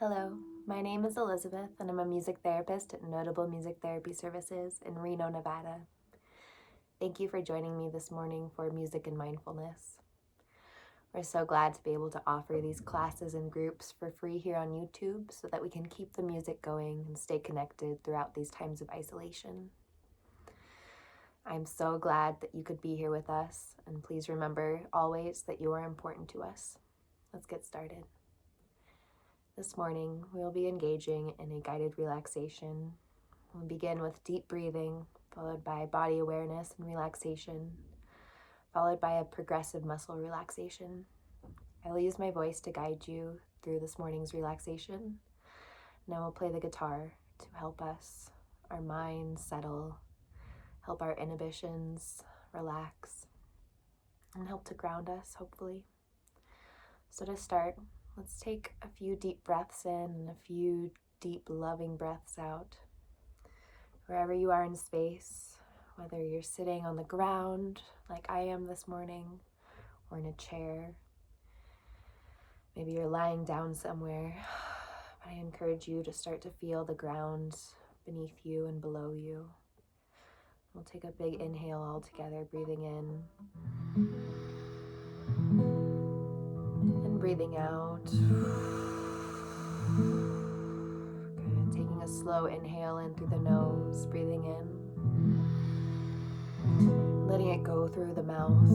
Hello, my name is Elizabeth and I'm a music therapist at Notable Music Therapy Services in Reno, Nevada. Thank you for joining me this morning for Music and Mindfulness. We're so glad to be able to offer these classes and groups for free here on YouTube so that we can keep the music going and stay connected throughout these times of isolation. I'm so glad that you could be here with us, and please remember always that you are important to us. Let's get started. This morning, we'll be engaging in a guided relaxation. We'll begin with deep breathing, followed by body awareness and relaxation, followed by a progressive muscle relaxation. I will use my voice to guide you through this morning's relaxation, and I will play the guitar to help us, our minds settle, help our inhibitions relax, and help to ground us, hopefully. So to start, let's take a few deep breaths in and a few deep, loving breaths out. Wherever you are in space, whether you're sitting on the ground like I am this morning, or in a chair, maybe you're lying down somewhere, but I encourage you to start to feel the ground beneath you and below you. We'll take a big inhale all together, breathing in and breathing out. Good. Taking a slow inhale in through the nose, breathing in, letting it go through the mouth.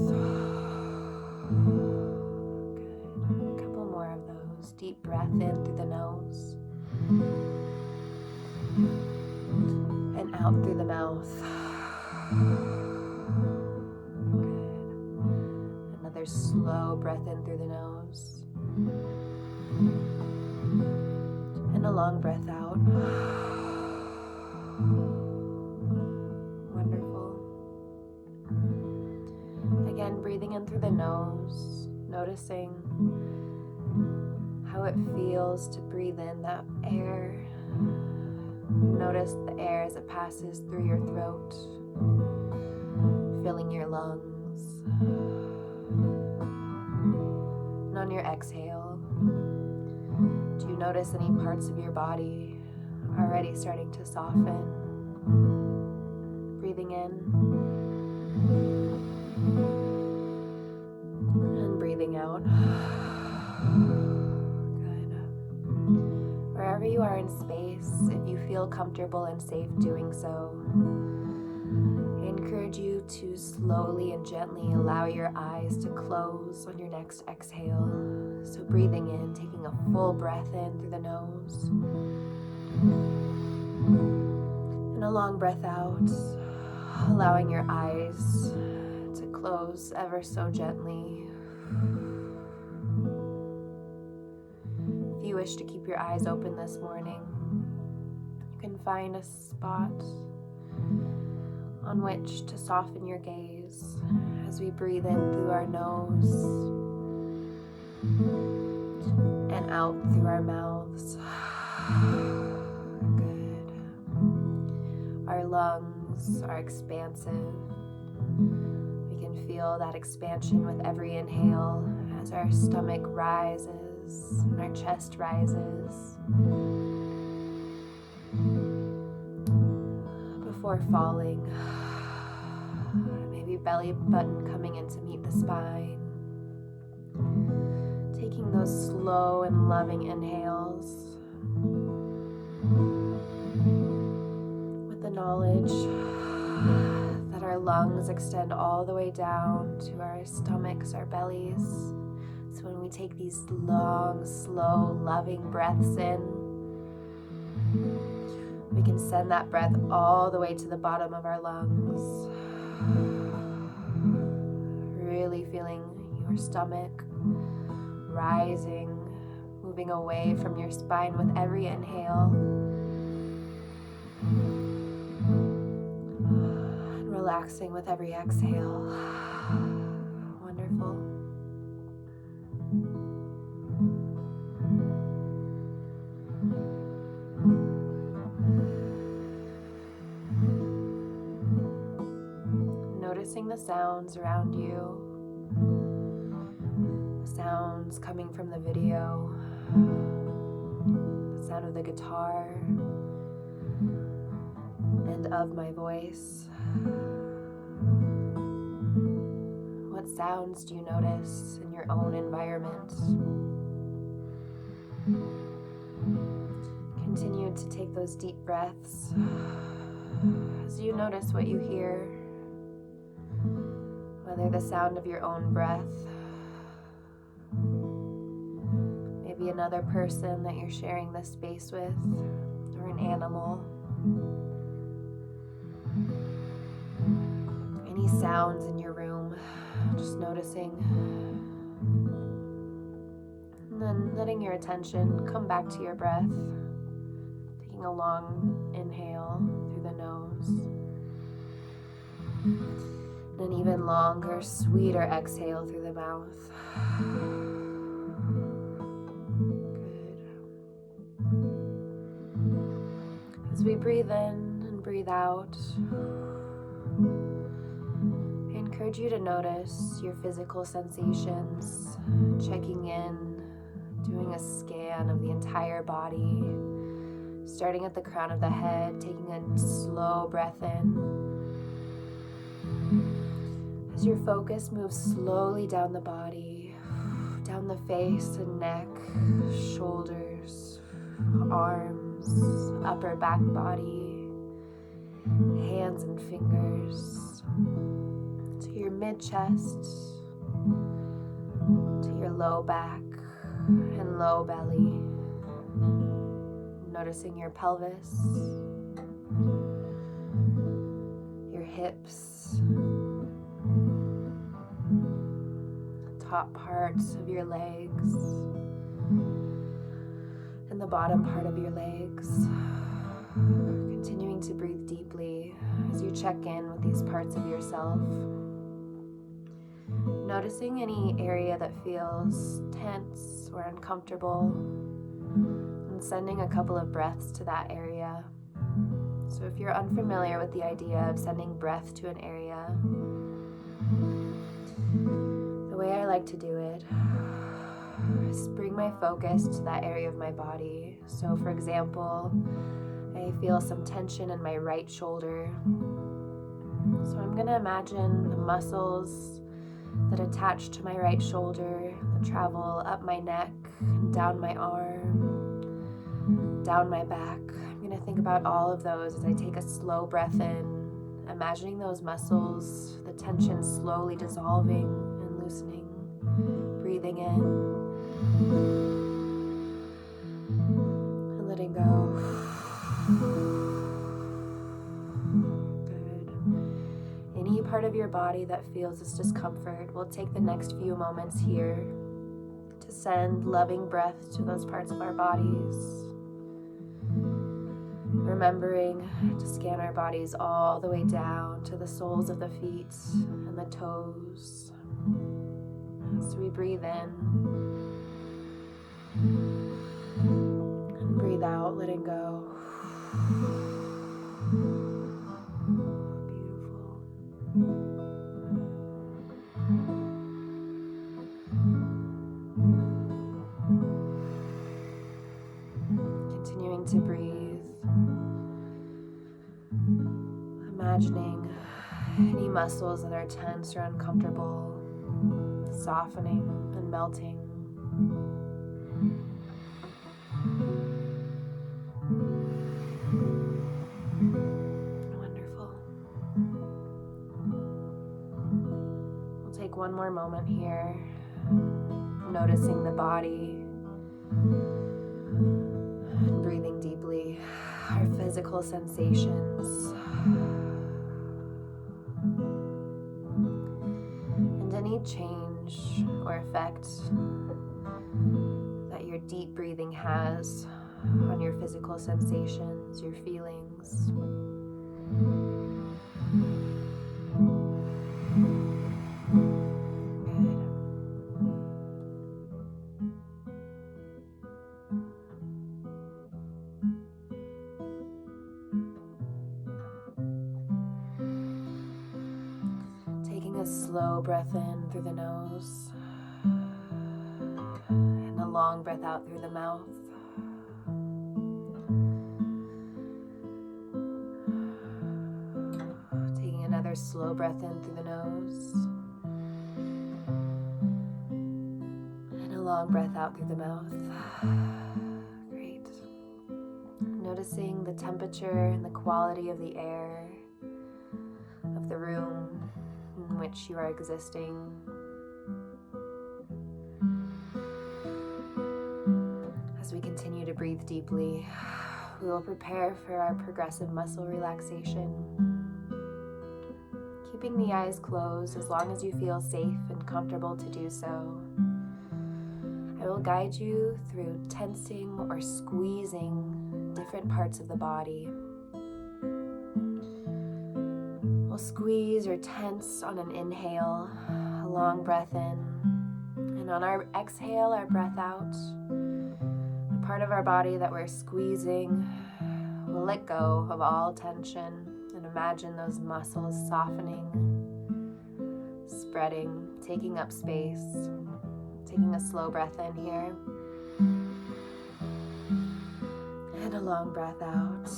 Good. A couple more of those. Deep breath in through the nose and out through the mouth. Good. Another slow breath in through the nose and a long breath out. Wonderful. Again, breathing in through the nose, noticing how it feels to breathe in that air. Notice the air as it passes through your throat, filling your lungs. And on your exhale, do you notice any parts of your body already starting to soften? Breathing in and breathing out. Good. Wherever you are in space, if you feel comfortable and safe doing so, I encourage you to slowly and gently allow your eyes to close on your next exhale. So breathing in, taking a full breath in through the nose, and a long breath out, allowing your eyes to close ever so gently. If you wish to keep your eyes open this morning, you can find a spot on which to soften your gaze as we breathe in through our nose and out through our mouths. Good. Our lungs are expansive. We can feel that expansion with every inhale as our stomach rises and our chest rises before falling. Maybe belly button coming in to meet the spine. Taking those slow and loving inhales with the knowledge that our lungs extend all the way down to our stomachs, our bellies. So when we take these long, slow, loving breaths in, we can send that breath all the way to the bottom of our lungs. Really feeling your stomach rising, moving away from your spine with every inhale. And relaxing with every exhale. Wonderful. Noticing the sounds around you, the sounds coming from the video, the guitar and of my voice? What sounds do you notice in your own environment? Continue to take those deep breaths as you notice what you hear, whether the sound of your own breath, maybe another person that you're sharing this space with, or an animal. Any sounds in your room, just noticing. And then letting your attention come back to your breath, taking a long inhale through the nose, and an even longer, sweeter exhale through the mouth. Good. As we breathe in and breathe out, I encourage you to notice your physical sensations, checking in, doing a scan of the entire body, starting at the crown of the head, taking a slow breath in. As your focus moves slowly down the body, down the face and neck, shoulders, arms, upper back body, hands and fingers, to your mid-chest, to your low back and low belly, noticing your pelvis, your hips, top parts of your legs, and the bottom part of your legs. Continuing to breathe deeply as you check in with these parts of yourself. Noticing any area that feels tense or uncomfortable, and sending a couple of breaths to that area. So if you're unfamiliar with the idea of sending breath to an area, the way I like to do it is bring my focus to that area of my body. So for example, I feel some tension in my right shoulder. So I'm going to imagine the muscles that attach to my right shoulder, that travel up my neck, down my arm, down my back. I'm going to think about all of those as I take a slow breath in, imagining those muscles, the tension slowly dissolving and loosening, breathing in and letting go. Any part of your body that feels this discomfort, we'll take the next few moments here to send loving breath to those parts of our bodies. Remembering to scan our bodies all the way down to the soles of the feet and the toes. As we breathe in and breathe out, letting go. Continuing to breathe, imagining any muscles that are tense or uncomfortable, softening and melting. Wonderful. We'll take one more moment here, noticing the body, and breathing deeply, our physical sensations, and any change or effect that your deep breathing has on your physical sensations, your feelings. Taking a slow breath in through the nose and a long breath out through the mouth. first slow breath in through the nose. And a long breath out through the mouth. Great. Noticing the temperature and the quality of the air of the room in which you are existing. As we continue to breathe deeply, we will prepare for our progressive muscle relaxation. Keeping the eyes closed as long as you feel safe and comfortable to do so. I will guide you through tensing or squeezing different parts of the body. We'll squeeze or tense on an inhale, a long breath in, and on our exhale, our breath out. The part of our body that we're squeezing will let go of all tension and imagine those muscles softening, spreading, taking up space. Taking a slow breath in here. And a long breath out.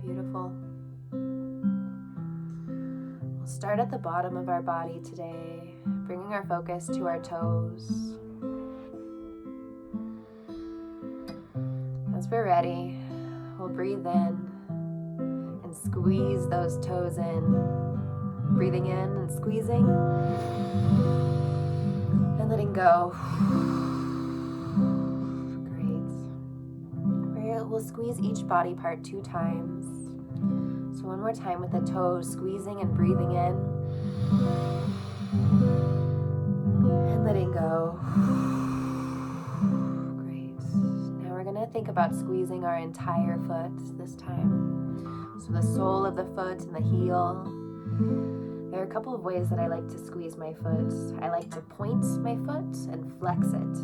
Beautiful. We'll start at the bottom of our body today, bringing our focus to our toes. As we're ready, we'll breathe in and squeeze those toes in. Breathing in and squeezing. And letting go. Great. We'll squeeze each body part 2 times. So one more time with the toes, squeezing and breathing in. And letting go. Great. Now we're going to think about squeezing our entire foot this time. So the sole of the foot and the heel. There are a couple of ways that I like to squeeze my foot. I like to point my foot and flex it.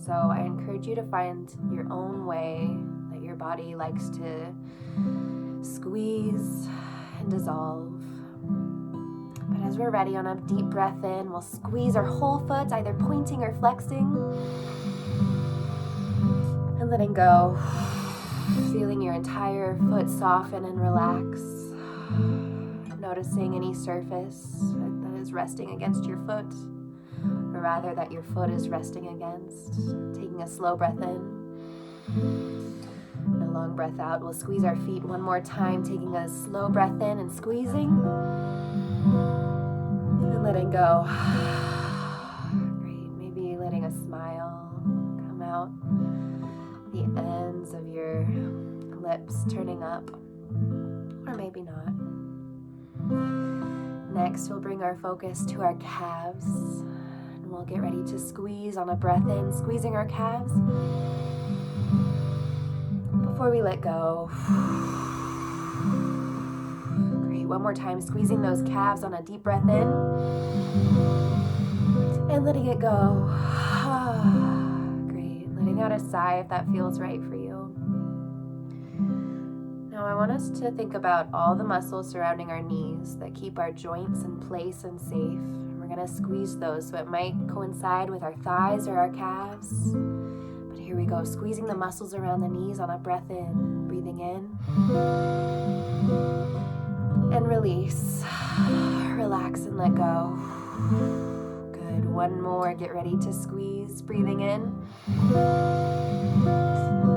So I encourage you to find your own way that your body likes to squeeze and dissolve. But as we're ready, on a deep breath in, we'll squeeze our whole foot, either pointing or flexing. And letting go. Feeling your entire foot soften and relax. Noticing any surface that is resting against your foot, or rather that your foot is resting against. Taking a slow breath in and a long breath out. We'll squeeze our feet one more time, taking a slow breath in and squeezing and letting go. Great. Maybe letting a smile come out, the ends of your lips turning up, or maybe not. Next, we'll bring our focus to our calves, and we'll get ready to squeeze on a breath in, squeezing our calves before we let go. Great, one more time, squeezing those calves on a deep breath in, and letting it go. Great, letting out a sigh if that feels right for you. Now I want us to think about all the muscles surrounding our knees that keep our joints in place and safe. We're going to squeeze those, so it might coincide with our thighs or our calves. But here we go, squeezing the muscles around the knees on a breath in. Breathing in. And release. Relax and let go. Good. One more. Get ready to squeeze. Breathing in.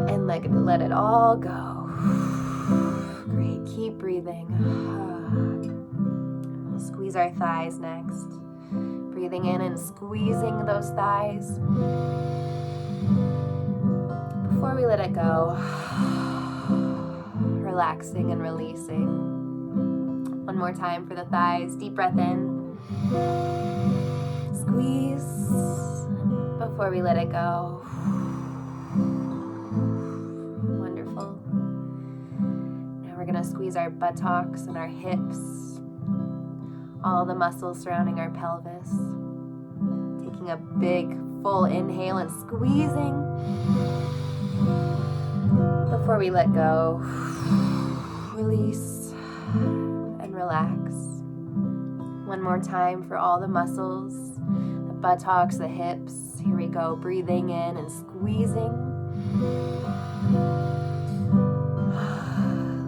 And let it all go. Great, keep breathing. We'll squeeze our thighs next. Breathing in and squeezing those thighs. Before we let it go, relaxing and releasing. One more time for the thighs. Deep breath in. Squeeze before we let it go. We're going to squeeze our buttocks and our hips, all the muscles surrounding our pelvis. Taking a big, full inhale and squeezing before we let go. Release and relax. One more time for all the muscles, the buttocks, the hips. Here we go, breathing in and squeezing.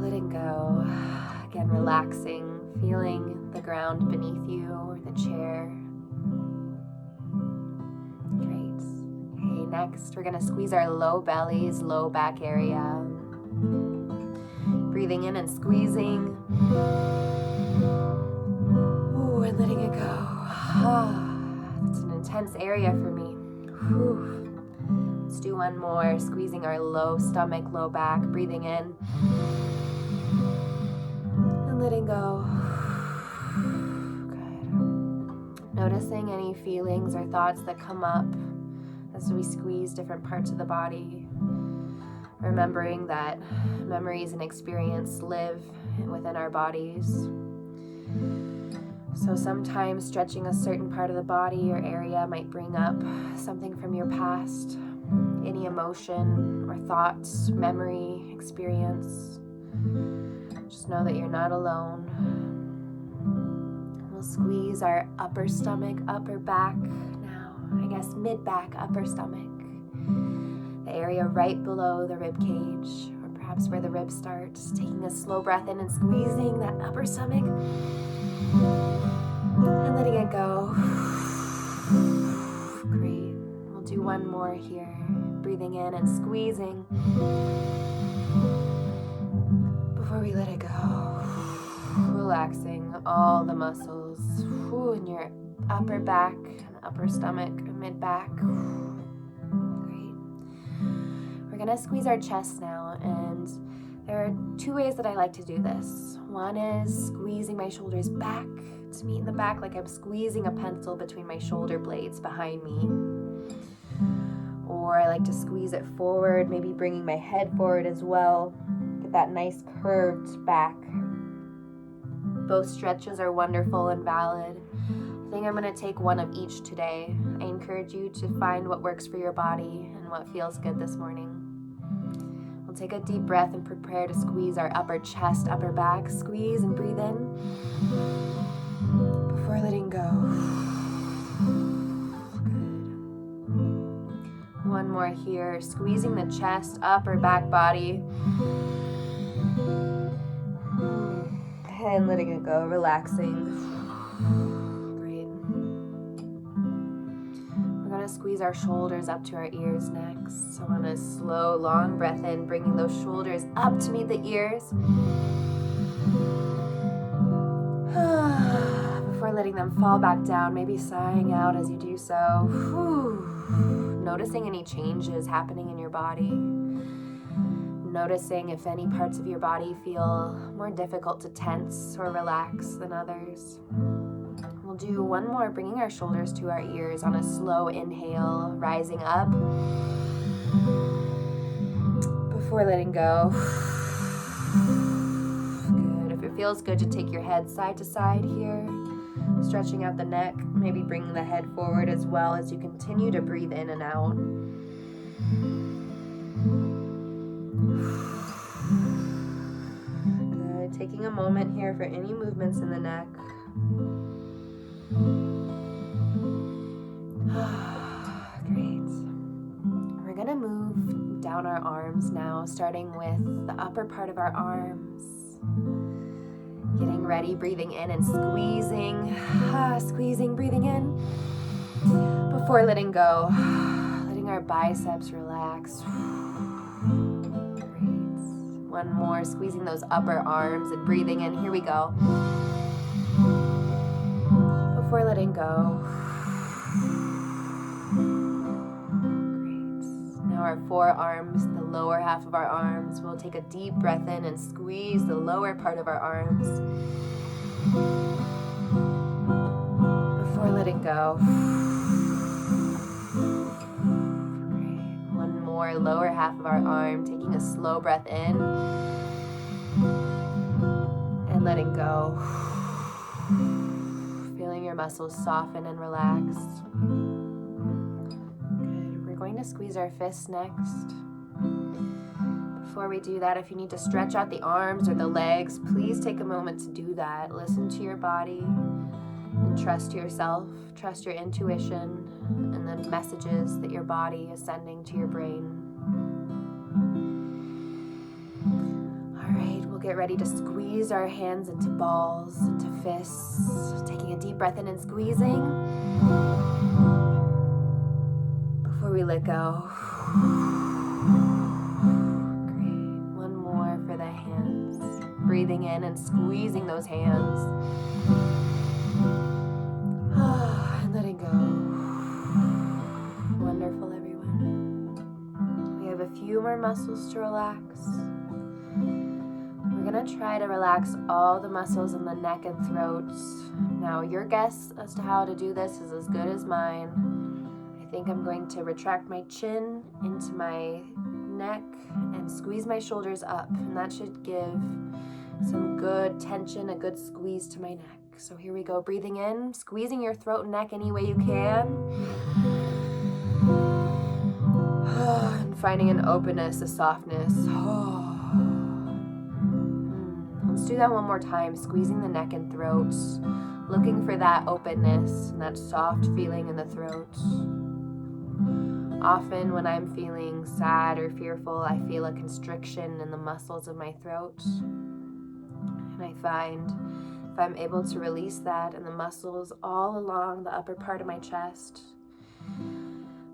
Letting go. Again, relaxing ground beneath you or the chair. Great. Okay, next we're going to squeeze our low bellies, low back area. Breathing in and squeezing. Ooh, and letting it go. It's an intense area for me. Whew. Let's do one more, squeezing our low stomach, low back, breathing in. And letting go. Good. Noticing any feelings or thoughts that come up as we squeeze different parts of the body. Remembering that memories and experience live within our bodies. So sometimes stretching a certain part of the body or area might bring up something from your past, any emotion or thoughts, memory, experience. Just know that you're not alone. We'll squeeze our upper stomach, upper back now. I guess mid-back, upper stomach. The area right below the rib cage, or perhaps where the ribs start. Taking a slow breath in and squeezing that upper stomach. And letting it go. Great. We'll do one more here. Breathing in and squeezing. Before we let it go. Relaxing all the muscles in your upper back and upper stomach, mid-back. Great. We're going to squeeze our chest now, and there are two ways that I like to do this. One is squeezing my shoulders back to meet in the back, like I'm squeezing a pencil between my shoulder blades behind me. Or I like to squeeze it forward, maybe bringing my head forward as well. Get that nice curved back. Both stretches are wonderful and valid. I think I'm going to take one of each today. I encourage you to find what works for your body and what feels good this morning. We'll take a deep breath and prepare to squeeze our upper chest, upper back. Squeeze and breathe in before letting go. Good. One more here. Squeezing the chest, upper back body. And letting it go, relaxing. Great. We're going to squeeze our shoulders up to our ears next. So on a slow, long breath in, bringing those shoulders up to meet the ears. Before letting them fall back down, maybe sighing out as you do so. Noticing any changes happening in your body. Noticing if any parts of your body feel more difficult to tense or relax than others. We'll do one more, bringing our shoulders to our ears on a slow inhale, rising up. Before letting go. Good. If it feels good to take your head side to side here, stretching out the neck, maybe bringing the head forward as well as you continue to breathe in and out. Good. Taking a moment here for any movements in the neck. Great. We're going to move down our arms now, starting with the upper part of our arms. Getting ready, breathing in and squeezing. Squeezing, breathing in. Before letting go. Letting our biceps relax. One more, squeezing those upper arms and breathing in. Here we go. Before letting go. Great. Now our forearms, the lower half of our arms. We'll take a deep breath in and squeeze the lower part of our arms. Before letting go. More lower half of our arm, taking a slow breath in and letting go. Feeling your muscles soften and relax. Good. We're going to squeeze our fists next. Before we do that, if you need to stretch out the arms or the legs, please take a moment to do that. Listen to your body and trust yourself, trust your intuition and the messages that your body is sending to your brain. All right, we'll get ready to squeeze our hands into balls, into fists. Taking a deep breath in and squeezing. Before we let go. Great. One more for the hands. Breathing in and squeezing those hands. And letting go. Wonderful, everyone. We have a few more muscles to relax. We're going to try to relax all the muscles in the neck and throat. Now, your guess as to how to do this is as good as mine. I think I'm going to retract my chin into my neck and squeeze my shoulders up. And that should give some good tension, a good squeeze to my neck. So here we go. Breathing in, squeezing your throat and neck any way you can. And finding an openness, a softness. Let's do that one more time, squeezing the neck and throat, looking for that openness and that soft feeling in the throat. Often when I'm feeling sad or fearful, I feel a constriction in the muscles of my throat. And I find if I'm able to release that and the muscles all along the upper part of my chest,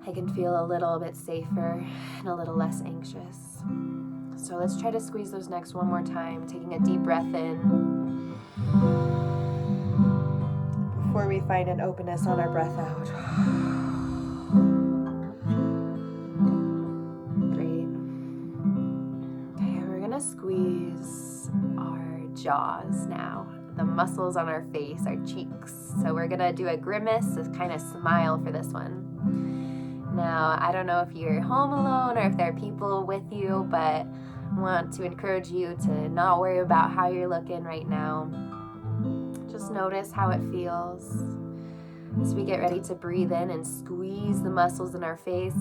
I can feel a little bit safer and a little less anxious. So let's try to squeeze those necks one more time, taking a deep breath in before we find an openness on our breath out. Great. Okay, we're gonna squeeze our jaws now, the muscles on our face, our cheeks. So we're gonna do a grimace, a kind of smile for this one. Now, I don't know if you're home alone or if there are people with you, but I want to encourage you to not worry about how you're looking right now. Just notice how it feels as we get ready to breathe in and squeeze the muscles in our face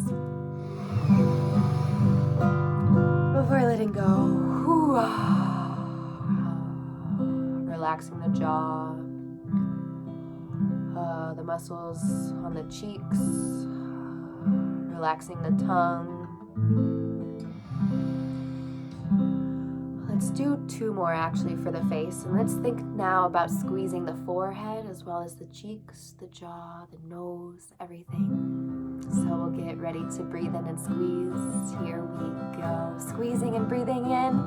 before letting go. Relaxing the jaw, the muscles on the cheeks, relaxing the tongue. Let's do two more actually for the face, and let's think now about squeezing the forehead as well as the cheeks, the jaw, the nose, everything. So we'll get ready to breathe in and squeeze. Here we go. Squeezing and breathing in.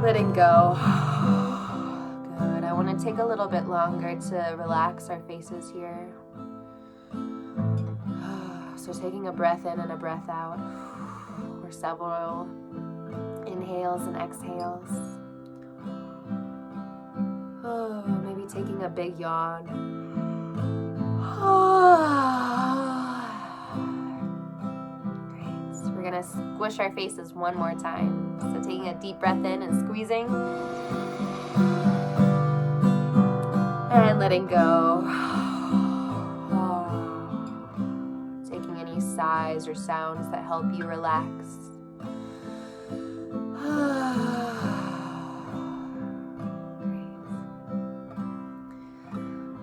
Letting go. Good. I want to take a little bit longer to relax our faces here. So taking a breath in and a breath out, or several inhales and exhales. Maybe taking a big yawn. Great. So we're gonna squish our faces one more time. So taking a deep breath in and squeezing. And letting go. Sighs or sounds that help you relax.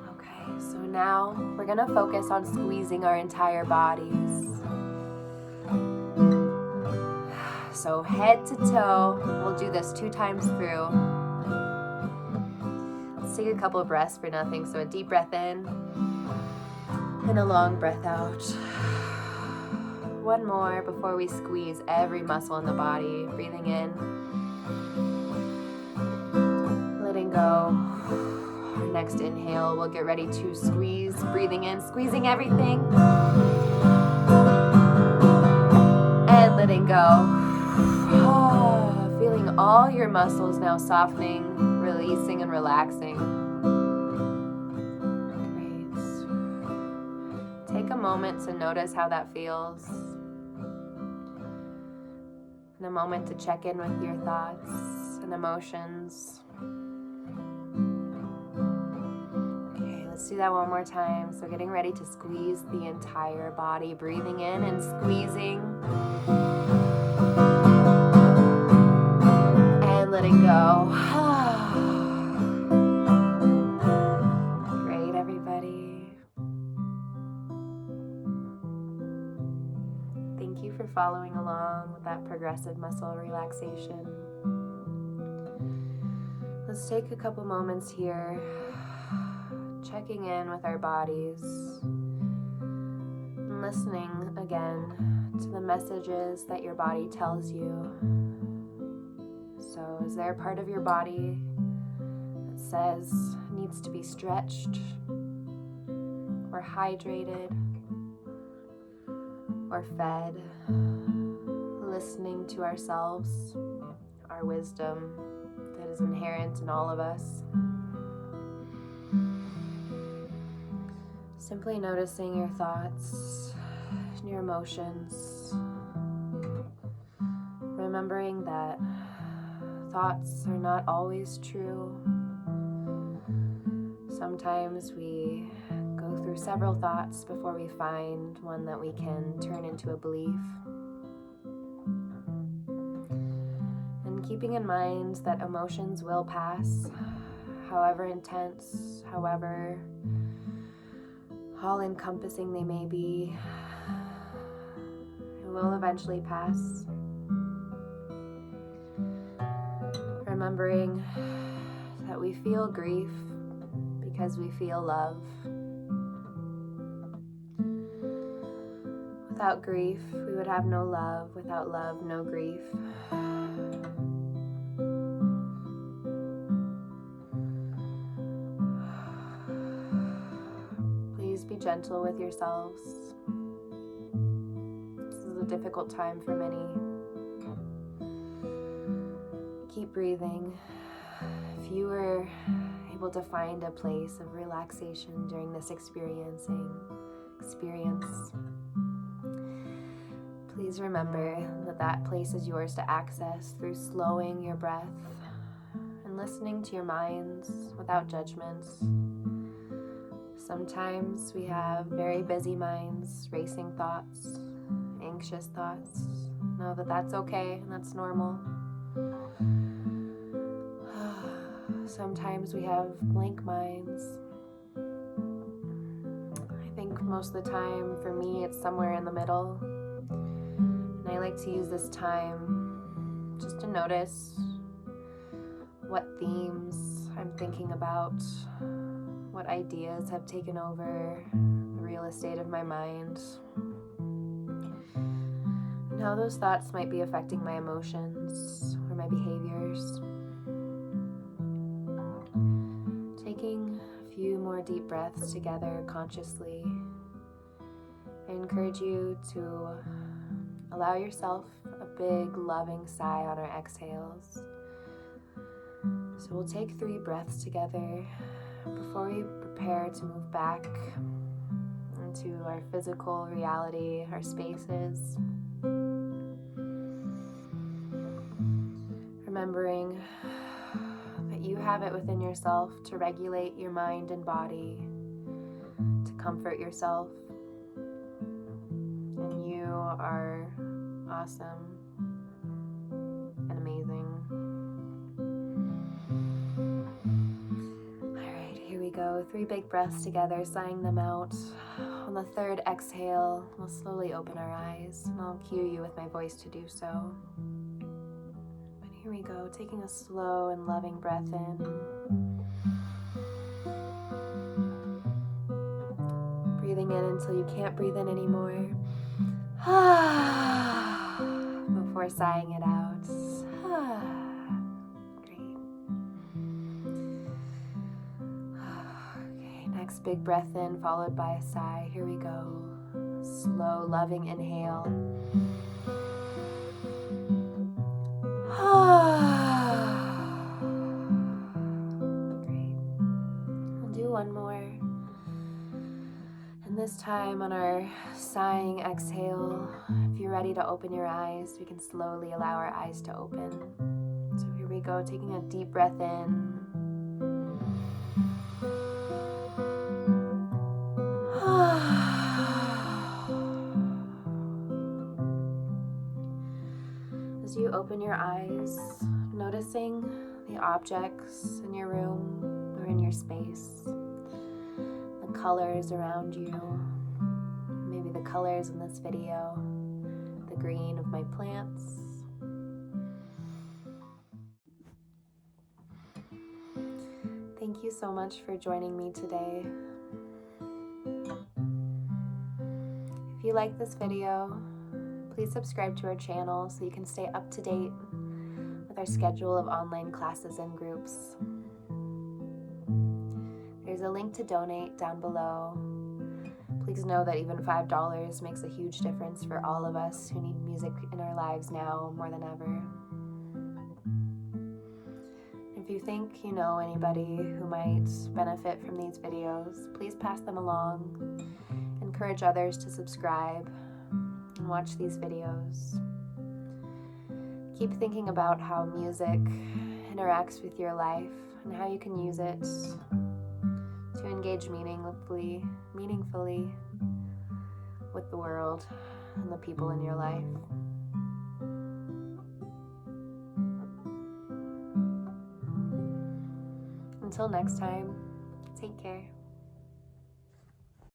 Okay, so now we're gonna focus on squeezing our entire bodies. So head to toe, we'll do this 2 times through. Let's take a couple of breaths for nothing. So a deep breath in and a long breath out. One more before we squeeze every muscle in the body. Breathing in. Letting go. Our next inhale, we'll get ready to squeeze. Breathing in, squeezing everything. And letting go. Feeling all your muscles now softening, releasing, and relaxing. Great. Take a moment to notice how that feels. And a moment to check in with your thoughts and emotions. Okay, let's do that one more time. So getting ready to squeeze the entire body, breathing in and squeezing. And letting go. Great, everybody. Thank Thank you for following along with that progressive muscle relaxation. Let's take a couple moments here, checking in with our bodies, and listening again to the messages that your body tells you. So, is there a part of your body that says it needs to be stretched, or hydrated, or fed? Listening to ourselves, our wisdom that is inherent in all of us. Simply noticing your thoughts and your emotions. Remembering that thoughts are not always true. Sometimes we go through several thoughts before we find one that we can turn into a belief. And keeping in mind that emotions will pass, however intense, however all-encompassing they may be, it will eventually pass. Remembering that we feel grief because we feel love. Without grief, we would have no love. Without love, no grief. Please be gentle with yourselves. This is a difficult time for many. Keep breathing. If you were able to find a place of relaxation during this experience, please remember that that place is yours to access through slowing your breath and listening to your minds without judgments. Sometimes we have very busy minds, racing thoughts, anxious thoughts. Know that that's okay and that's normal. Sometimes we have blank minds. I think most of the time, for me, it's somewhere in the middle. And I like to use this time just to notice what themes I'm thinking about, what ideas have taken over the real estate of my mind, and how those thoughts might be affecting my emotions or my behaviors. Taking a few more deep breaths together consciously, I encourage you to allow yourself a big loving sigh on our exhales. So we'll take 3 breaths together before we prepare to move back into our physical reality, our spaces. Remembering that you have it within yourself to regulate your mind and body, to comfort yourself. And you are awesome and amazing. Alright, here we go. 3 big breaths together, sighing them out. On the 3rd exhale, we'll slowly open our eyes, and I'll cue you with my voice to do so. But here we go, taking a slow and loving breath in. Breathing in until you can't breathe in anymore. Before sighing it out. Great. Okay, next big breath in, followed by a sigh. Here we go. Slow, loving inhale. Great. We'll do one more. And this time on our sighing exhale, if you're ready to open your eyes, we can slowly allow our eyes to open. So here we go, taking a deep breath in. As you open your eyes, noticing the objects in your room or in your space, the colors around you, maybe the colors in this video, the green of my plants. Thank you so much for joining me today. If you like this video, please subscribe to our channel so you can stay up to date with our schedule of online classes and groups. There's a link to donate down below. Please know that even $5 makes a huge difference for all of us who need music in our lives now more than ever. If you think you know anybody who might benefit from these videos, please pass them along. Encourage others to subscribe and watch these videos. Keep thinking about how music interacts with your life and how you can use it to engage meaningfully with the world and the people in your life. Until next time, take care.